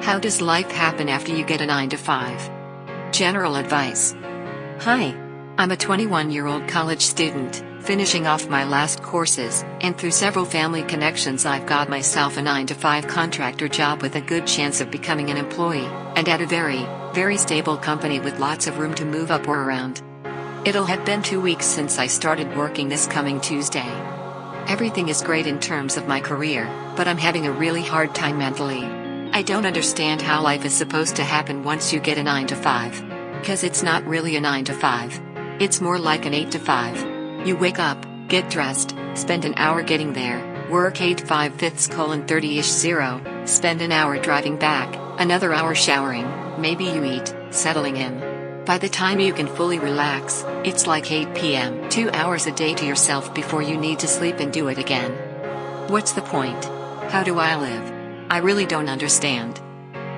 How does life happen after you get a 9 to 5? General advice. Hi. I'm a 21-year-old college student, finishing off my last courses, and through several family connections I've got myself a 9 to 5 contractor job with a good chance of becoming an employee, and at a very, very stable company with lots of room to move up or around. It'll have been 2 weeks since I started working this coming Tuesday. Everything is great in terms of my career, but I'm having a really hard time mentally. I don't understand how life is supposed to happen once you get a 9 to 5. 'Cause it's not really a 9 to 5. It's more like an 8 to 5. You wake up, get dressed, spend an hour getting there, work 8 5/30-ish 0, spend an hour driving back, another hour showering, maybe you eat, settling in. By the time you can fully relax, it's like 8 p.m. 2 hours a day to yourself before you need to sleep and do it again. What's the point? How do I live? I really don't understand.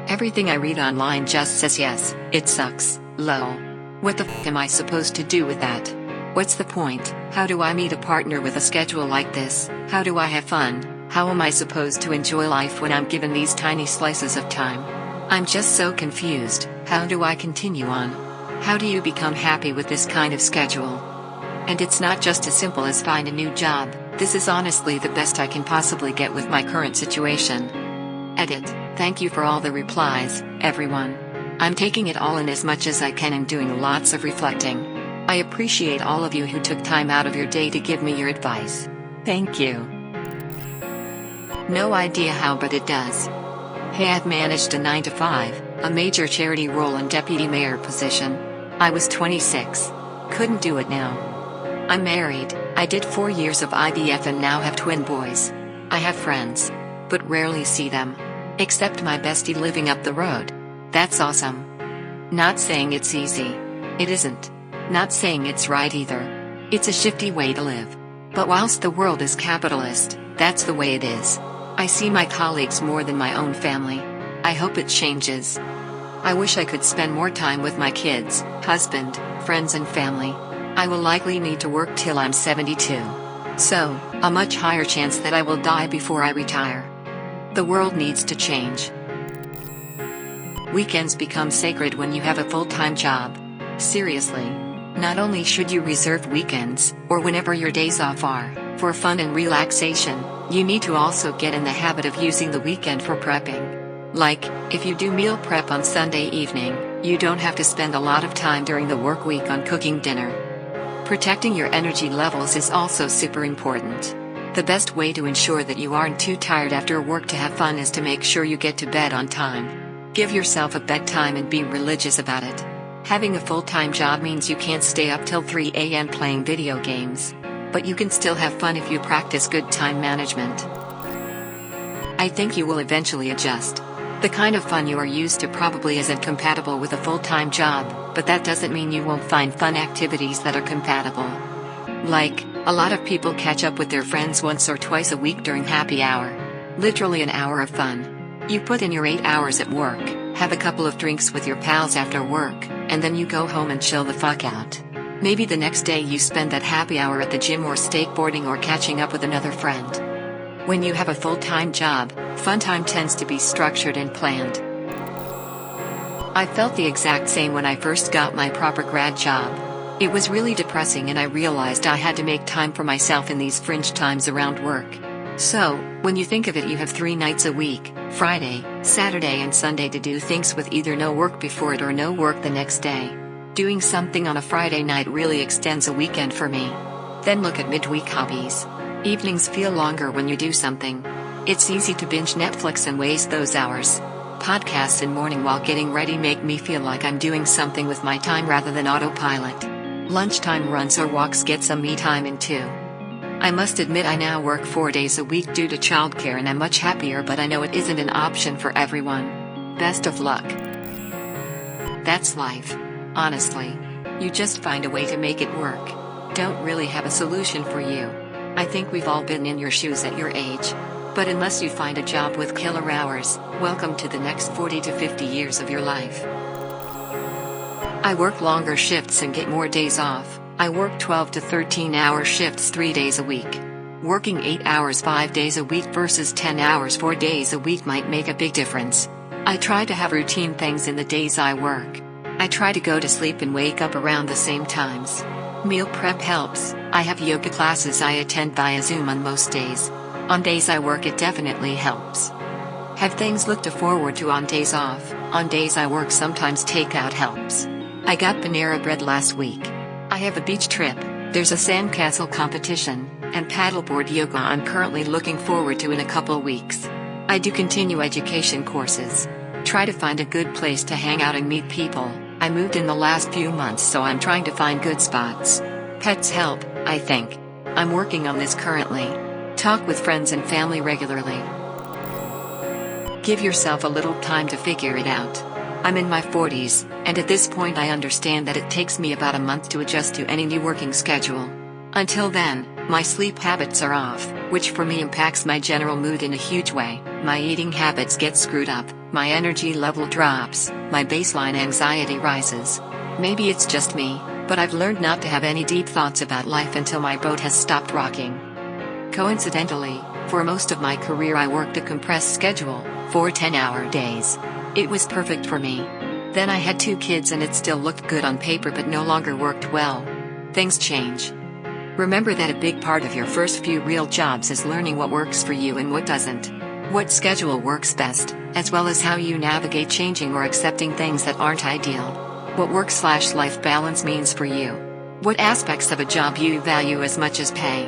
Everything I read online just says yes, it sucks, lol. What the f am I supposed to do with that? What's the point? How do I meet a partner with a schedule like this? How do I have fun? How am I supposed to enjoy life when I'm given these tiny slices of time? I'm just so confused. How do I continue on? How do you become happy with this kind of schedule? And it's not just as simple as find a new job. This is honestly the best I can possibly get with my current situation. Edit. Thank you for all the replies, everyone. I'm taking it all in as much as I can and doing lots of reflecting. I appreciate all of you who took time out of your day to give me your advice. Thank you. No idea how, but it does. Hey, I've managed a 9 to 5, a major charity role and deputy mayor position. I was 26. Couldn't do it now. I'm married, I did 4 years of IVF and now have twin boys. I have friends, but rarely see them. Except my bestie living up the road. That's awesome. Not saying it's easy. It isn't. Not saying it's right either. It's a shifty way to live. But whilst the world is capitalist, that's the way it is. I see my colleagues more than my own family. I hope it changes. I wish I could spend more time with my kids, husband, friends and family. I will likely need to work till I'm 72. So, a much higher chance that I will die before I retire. The world needs to change. Weekends become sacred when you have a full-time job. Seriously. Not only should you reserve weekends, or whenever your days off are, for fun and relaxation, you need to also get in the habit of using the weekend for prepping. Like, if you do meal prep on Sunday evening, you don't have to spend a lot of time during the work week on cooking dinner. Protecting your energy levels is also super important. The best way to ensure that you aren't too tired after work to have fun is to make sure you get to bed on time. Give yourself a bedtime and be religious about it. Having a full-time job means you can't stay up till 3 a.m. playing video games. But you can still have fun if you practice good time management. I think you will eventually adjust. The kind of fun you are used to probably isn't compatible with a full-time job, but that doesn't mean you won't find fun activities that are compatible. Like, a lot of people catch up with their friends once or twice a week during happy hour. Literally an hour of fun. You put in your 8 hours at work, have a couple of drinks with your pals after work, and then you go home and chill the fuck out. Maybe the next day you spend that happy hour at the gym or skateboarding or catching up with another friend. When you have a full-time job, fun time tends to be structured and planned. I felt the exact same when I first got my proper grad job. It was really depressing and I realized I had to make time for myself in these fringe times around work. So, when you think of it, you have 3 nights a week, Friday, Saturday and Sunday, to do things with either no work before it or no work the next day. Doing something on a Friday night really extends a weekend for me. Then look at midweek hobbies. Evenings feel longer when you do something. It's easy to binge Netflix and waste those hours. Podcasts in morning while getting ready make me feel like I'm doing something with my time rather than autopilot. Lunchtime runs or walks get some me time in too. I must admit I now work 4 days a week due to childcare and I'm much happier, but I know it isn't an option for everyone. Best of luck. That's life. Honestly. You just find a way to make it work. Don't really have a solution for you. I think we've all been in your shoes at your age. But unless you find a job with killer hours, welcome to the next 40 to 50 years of your life. I work longer shifts and get more days off. I work 12 to 13-hour shifts 3 days a week. Working 8 hours 5 days a week versus 10 hours 4 days a week might make a big difference. I try to have routine things in the days I work. I try to go to sleep and wake up around the same times. Meal prep helps. I have yoga classes I attend via Zoom on most days. On days I work, it definitely helps. Have things looked forward to on days off. On days I work, sometimes takeout helps. I got Panera Bread last week. I have a beach trip, there's a sandcastle competition, and paddleboard yoga I'm currently looking forward to in a couple weeks. I do continue education courses. Try to find a good place to hang out and meet people. I moved in the last few months, so I'm trying to find good spots. Pets help, I think. I'm working on this currently. Talk with friends and family regularly. Give yourself a little time to figure it out. I'm in my 40s, and at this point I understand that it takes me about a month to adjust to any new working schedule. Until then, my sleep habits are off, which for me impacts my general mood in a huge way. My eating habits get screwed up, my energy level drops, my baseline anxiety rises. Maybe it's just me, but I've learned not to have any deep thoughts about life until my boat has stopped rocking. Coincidentally, for most of my career I worked a compressed schedule, 4 10-hour days. It was perfect for me. Then I had 2 kids and it still looked good on paper but no longer worked well. Things change. Remember that a big part of your first few real jobs is learning what works for you and what doesn't. What schedule works best, as well as how you navigate changing or accepting things that aren't ideal. What work/life balance means for you. What aspects of a job you value as much as pay.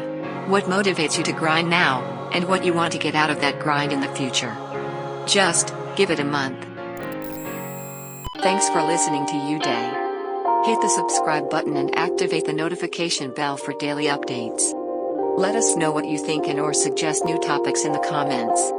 What motivates you to grind now, and what you want to get out of that grind in the future. Just give it a month. Thanks for listening to You Day. Hit the subscribe button and activate the notification bell for daily updates. Let us know what you think and or suggest new topics in the comments.